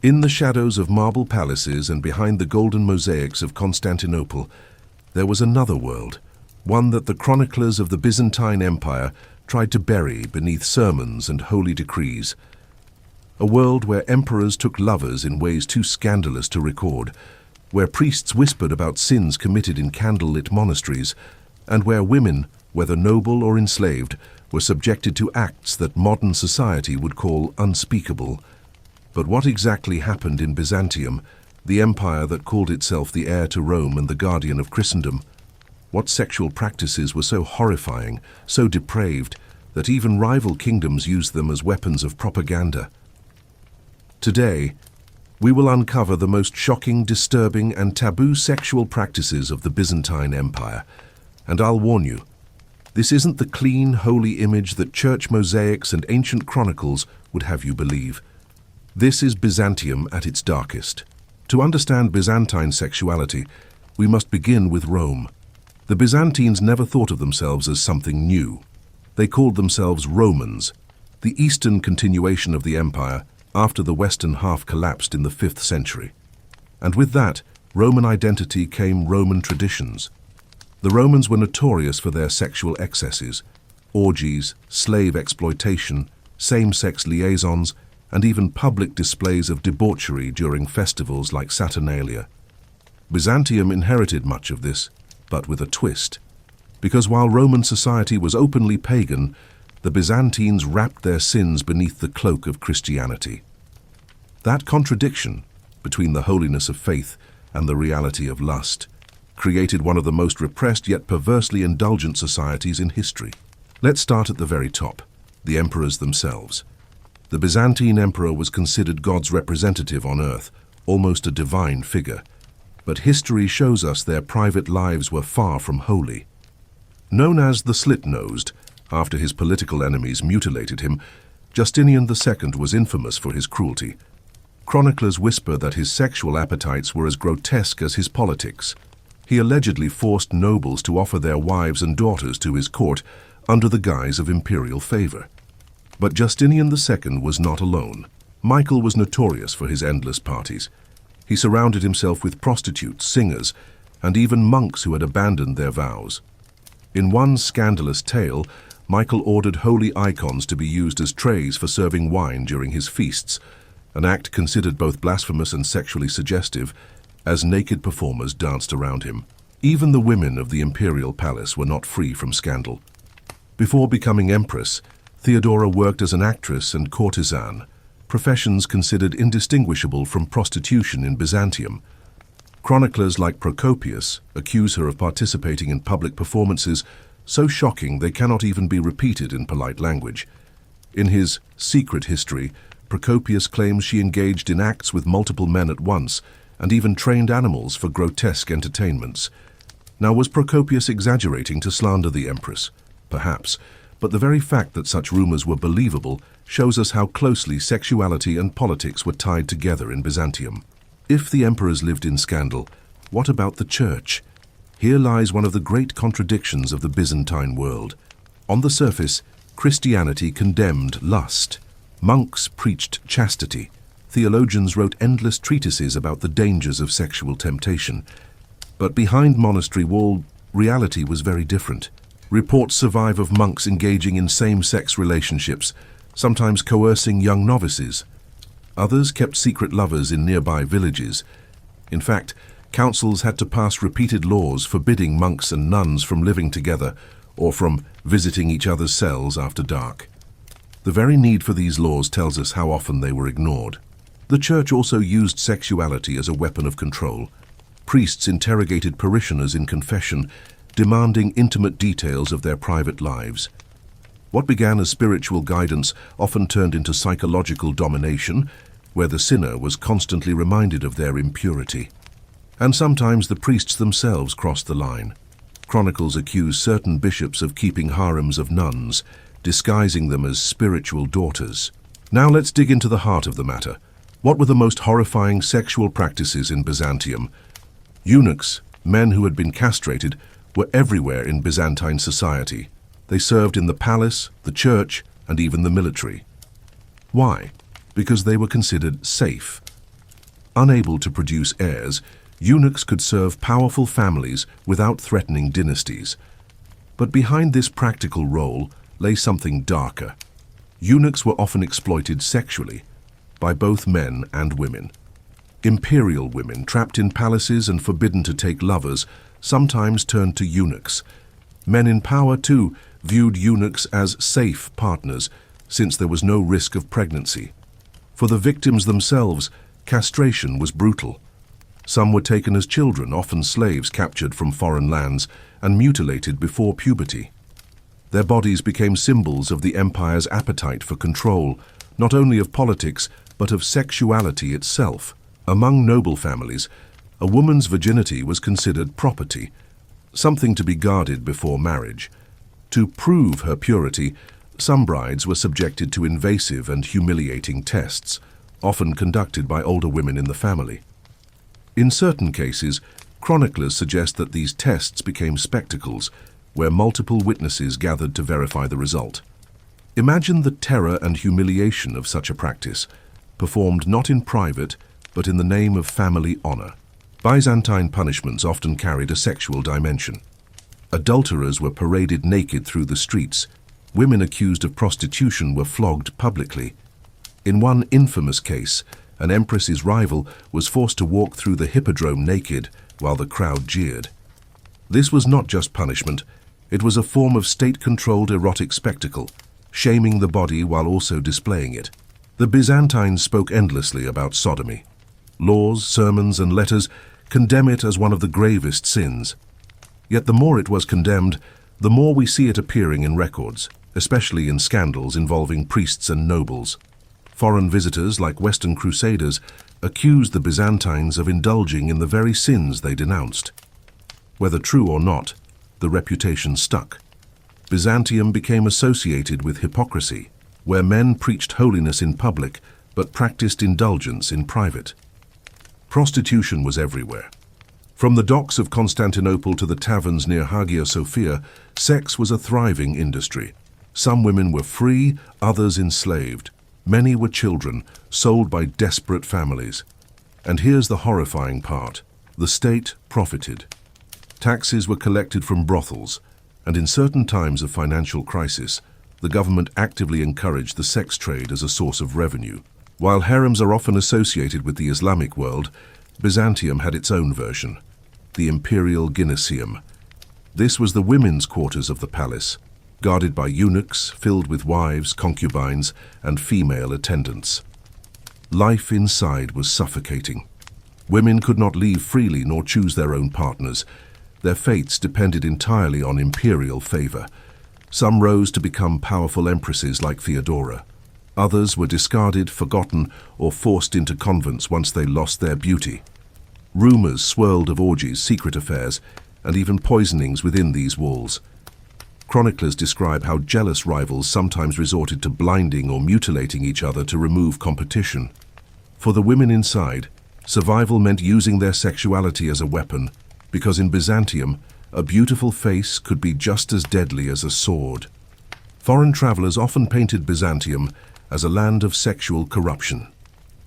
In the shadows of marble palaces and behind the golden mosaics of Constantinople, there was another world, one that the chroniclers of the Byzantine Empire tried to bury beneath sermons and holy decrees. A world where emperors took lovers in ways too scandalous to record, where priests whispered about sins committed in candlelit monasteries, and where women, whether noble or enslaved, were subjected to acts that modern society would call unspeakable. But what exactly happened in Byzantium, the empire that called itself the heir to Rome and the guardian of Christendom? What sexual practices were so horrifying, so depraved, that even rival kingdoms used them as weapons of propaganda? Today, we will uncover the most shocking, disturbing, and taboo sexual practices of the Byzantine Empire. And I'll warn you, this isn't the clean, holy image that church mosaics and ancient chronicles would have you believe. This is Byzantium at its darkest. To understand Byzantine sexuality, we must begin with Rome. The Byzantines never thought of themselves as something new. They called themselves Romans, the eastern continuation of the empire after the western half collapsed in the 5th century. And with that, Roman identity came Roman traditions. The Romans were notorious for their sexual excesses, orgies, slave exploitation, same-sex liaisons, and even public displays of debauchery during festivals like Saturnalia. Byzantium inherited much of this, but with a twist. Because while Roman society was openly pagan, the Byzantines wrapped their sins beneath the cloak of Christianity. That contradiction between the holiness of faith and the reality of lust created one of the most repressed yet perversely indulgent societies in history. Let's start at the very top, the emperors themselves. The Byzantine emperor was considered God's representative on earth, almost a divine figure. But history shows us their private lives were far from holy. Known as the Slit-Nosed, after his political enemies mutilated him, Justinian II was infamous for his cruelty. Chroniclers whisper that his sexual appetites were as grotesque as his politics. He allegedly forced nobles to offer their wives and daughters to his court under the guise of imperial favor. But Justinian II was not alone. Michael was notorious for his endless parties. He surrounded himself with prostitutes, singers, and even monks who had abandoned their vows. In one scandalous tale, Michael ordered holy icons to be used as trays for serving wine during his feasts, an act considered both blasphemous and sexually suggestive, as naked performers danced around him. Even the women of the imperial palace were not free from scandal. Before becoming empress, Theodora worked as an actress and courtesan, professions considered indistinguishable from prostitution in Byzantium. Chroniclers like Procopius accuse her of participating in public performances so shocking they cannot even be repeated in polite language. In his Secret History, Procopius claims she engaged in acts with multiple men at once and even trained animals for grotesque entertainments. Now, was Procopius exaggerating to slander the empress? Perhaps. But the very fact that such rumors were believable shows us how closely sexuality and politics were tied together in Byzantium. If the emperors lived in scandal, what about the church? Here lies one of the great contradictions of the Byzantine world. On the surface, Christianity condemned lust. Monks preached chastity. Theologians wrote endless treatises about the dangers of sexual temptation. But behind monastery walls, reality was very different. Reports survive of monks engaging in same-sex relationships, sometimes coercing young novices. Others kept secret lovers in nearby villages. In fact, councils had to pass repeated laws forbidding monks and nuns from living together or from visiting each other's cells after dark. The very need for these laws tells us how often they were ignored. The church also used sexuality as a weapon of control. Priests interrogated parishioners in confession, demanding intimate details of their private lives. What began as spiritual guidance often turned into psychological domination, where the sinner was constantly reminded of their impurity. And sometimes the priests themselves crossed the line. Chronicles accuse certain bishops of keeping harems of nuns, disguising them as spiritual daughters. Now let's dig into the heart of the matter. What were the most horrifying sexual practices in Byzantium? Eunuchs, men who had been castrated, were everywhere in Byzantine society. They served in the palace, the church, and even the military. Why? Because they were considered safe. Unable to produce heirs, eunuchs could serve powerful families without threatening dynasties. But behind this practical role lay something darker. Eunuchs were often exploited sexually by both men and women. Imperial women, trapped in palaces and forbidden to take lovers, sometimes turned to eunuchs. Men in power, too, viewed eunuchs as safe partners, since there was no risk of pregnancy. For the victims themselves, castration was brutal. Some were taken as children, often slaves captured from foreign lands, and mutilated before puberty. Their bodies became symbols of the empire's appetite for control, not only of politics, but of sexuality itself. Among noble families, a woman's virginity was considered property, something to be guarded before marriage. To prove her purity, some brides were subjected to invasive and humiliating tests, often conducted by older women in the family. In certain cases, chroniclers suggest that these tests became spectacles, where multiple witnesses gathered to verify the result. Imagine the terror and humiliation of such a practice, performed not in private, but in the name of family honor. Byzantine punishments often carried a sexual dimension. Adulterers were paraded naked through the streets. Women accused of prostitution were flogged publicly. In one infamous case, an empress's rival was forced to walk through the hippodrome naked while the crowd jeered. This was not just punishment, it was a form of state-controlled erotic spectacle, shaming the body while also displaying it. The Byzantines spoke endlessly about sodomy. Laws, sermons, and letters condemn it as one of the gravest sins. Yet the more it was condemned, the more we see it appearing in records, especially in scandals involving priests and nobles. Foreign visitors, like Western crusaders, accused the Byzantines of indulging in the very sins they denounced. Whether true or not, the reputation stuck. Byzantium became associated with hypocrisy, where men preached holiness in public but practiced indulgence in private. Prostitution was everywhere. From the docks of Constantinople to the taverns near Hagia Sophia, sex was a thriving industry. Some women were free, others enslaved. Many were children, sold by desperate families. And here's the horrifying part. The state profited. Taxes were collected from brothels, and in certain times of financial crisis, the government actively encouraged the sex trade as a source of revenue. While harems are often associated with the Islamic world, Byzantium had its own version, the Imperial Gymnasium. This was the women's quarters of the palace, guarded by eunuchs filled with wives, concubines, and female attendants. Life inside was suffocating. Women could not leave freely nor choose their own partners. Their fates depended entirely on imperial favor. Some rose to become powerful empresses like Theodora. Others were discarded, forgotten, or forced into convents once they lost their beauty. Rumors swirled of orgies, secret affairs, and even poisonings within these walls. Chroniclers describe how jealous rivals sometimes resorted to blinding or mutilating each other to remove competition. For the women inside, survival meant using their sexuality as a weapon, because in Byzantium, a beautiful face could be just as deadly as a sword. Foreign travelers often painted Byzantium as a land of sexual corruption.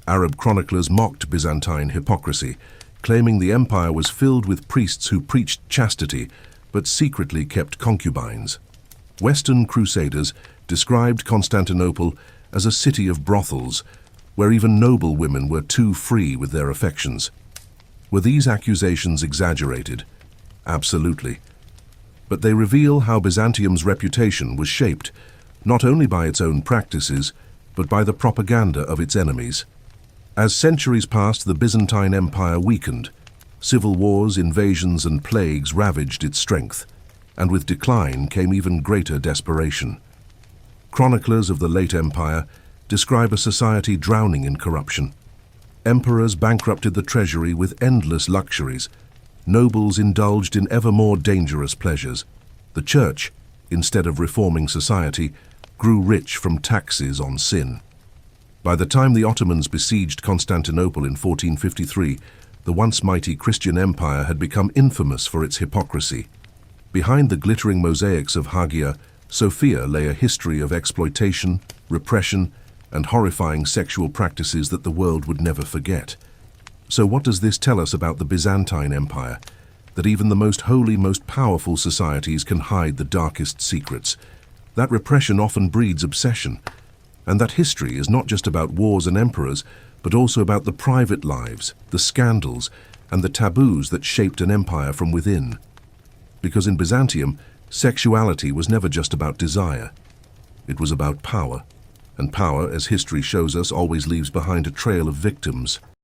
Arab chroniclers mocked Byzantine hypocrisy, claiming the empire was filled with priests who preached chastity but secretly kept concubines. Western crusaders described Constantinople as a city of brothels, where even noble women were too free with their affections. Were these accusations exaggerated? Absolutely. But they reveal how Byzantium's reputation was shaped not only by its own practices, but by the propaganda of its enemies. As centuries passed, the Byzantine Empire weakened. Civil wars, invasions, and plagues ravaged its strength, and with decline came even greater desperation. Chroniclers of the late empire describe a society drowning in corruption. Emperors bankrupted the treasury with endless luxuries. Nobles indulged in ever more dangerous pleasures. The church, instead of reforming society, grew rich from taxes on sin. By the time the Ottomans besieged Constantinople in 1453, the once mighty Christian empire had become infamous for its hypocrisy. Behind the glittering mosaics of Hagia Sophia lay a history of exploitation, repression, and horrifying sexual practices that the world would never forget. So what does this tell us about the Byzantine Empire? That even the most holy, most powerful societies can hide the darkest secrets. That repression often breeds obsession. And that history is not just about wars and emperors, but also about the private lives, the scandals, and the taboos that shaped an empire from within. Because in Byzantium, sexuality was never just about desire. It was about power. And power, as history shows us, always leaves behind a trail of victims.